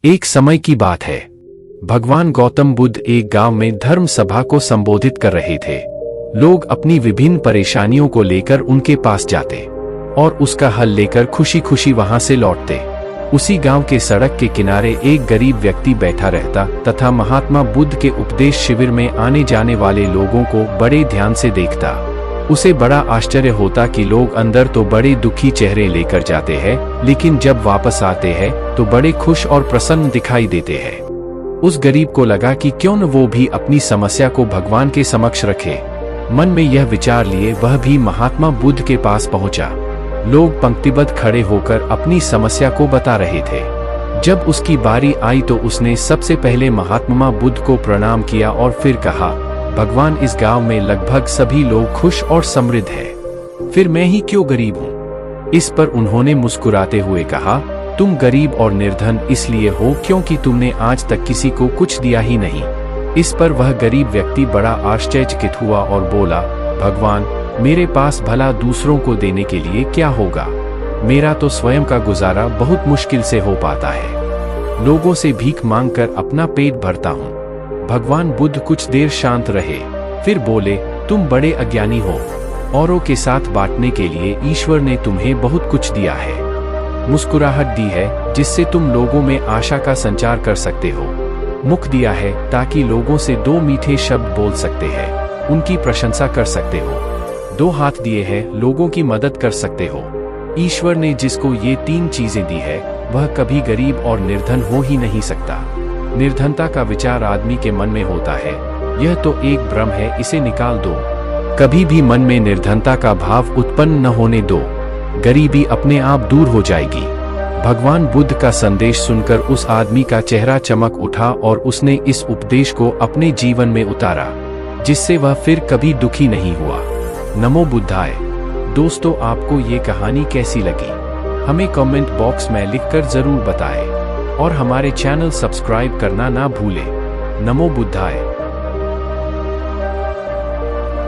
एक समय की बात है। भगवान गौतम बुद्ध एक गांव में धर्म सभा को संबोधित कर रहे थे। लोग अपनी विभिन्न परेशानियों को लेकर उनके पास जाते और उसका हल लेकर खुशी खुशी वहां से लौटते। उसी गांव के सड़क के किनारे एक गरीब व्यक्ति बैठा रहता तथा महात्मा बुद्ध के उपदेश शिविर में आने जाने वाले लोगों को बड़े ध्यान से देखता। उसे बड़ा आश्चर्य होता कि लोग अंदर तो बड़े दुखी चेहरे लेकर जाते हैं, लेकिन जब वापस आते हैं तो बड़े खुश और प्रसन्न दिखाई देते हैं। उस गरीब को लगा कि क्यों न वो भी अपनी समस्या को भगवान के समक्ष रखे। मन में यह विचार लिए वह भी महात्मा बुद्ध के पास पहुंचा। लोग पंक्तिबद्ध खड़े होकर अपनी समस्या को बता रहे थे। जब उसकी बारी आई तो उसने सबसे पहले महात्मा बुद्ध को प्रणाम किया और फिर कहा, भगवान, इस गांव में लगभग सभी लोग खुश और समृद्ध हैं, फिर मैं ही क्यों गरीब हूँ। इस पर उन्होंने मुस्कुराते हुए कहा, तुम गरीब और निर्धन इसलिए हो क्योंकि तुमने आज तक किसी को कुछ दिया ही नहीं। इस पर वह गरीब व्यक्ति बड़ा आश्चर्यचकित हुआ और बोला, भगवान, मेरे पास भला दूसरों को देने के लिए क्या होगा। मेरा तो स्वयं का गुजारा बहुत मुश्किल से हो पाता है। लोगों से भीख मांगकर अपना पेट भरता हूँ। भगवान बुद्ध कुछ देर शांत रहे, फिर बोले, तुम बड़े अज्ञानी हो। औरों के साथ बांटने के लिए ईश्वर ने तुम्हें बहुत कुछ दिया है। मुस्कुराहट दी है जिससे तुम लोगों में आशा का संचार कर सकते हो। मुख दिया है ताकि लोगों से दो मीठे शब्द बोल सकते हैं, उनकी प्रशंसा कर सकते हो। दो हाथ दिए हैं, लोगों की मदद कर सकते हो। ईश्वर ने जिसको ये तीन चीजें दी है वह कभी गरीब और निर्धन हो ही नहीं सकता। निर्धनता का विचार आदमी के मन में होता है, यह तो एक भ्रम है, इसे निकाल दो। कभी भी मन में निर्धनता का भाव उत्पन्न न होने दो, गरीबी अपने आप दूर हो जाएगी। भगवान बुद्ध का संदेश सुनकर उस आदमी का चेहरा चमक उठा और उसने इस उपदेश को अपने जीवन में उतारा, जिससे वह फिर कभी दुखी नहीं हुआ। नमो बुद्धाय। दोस्तों, आपको ये कहानी कैसी लगी हमें कमेंट बॉक्स में लिखकर जरूर बताएं और हमारे चैनल सब्सक्राइब करना ना भूलें। नमो बुद्धाय।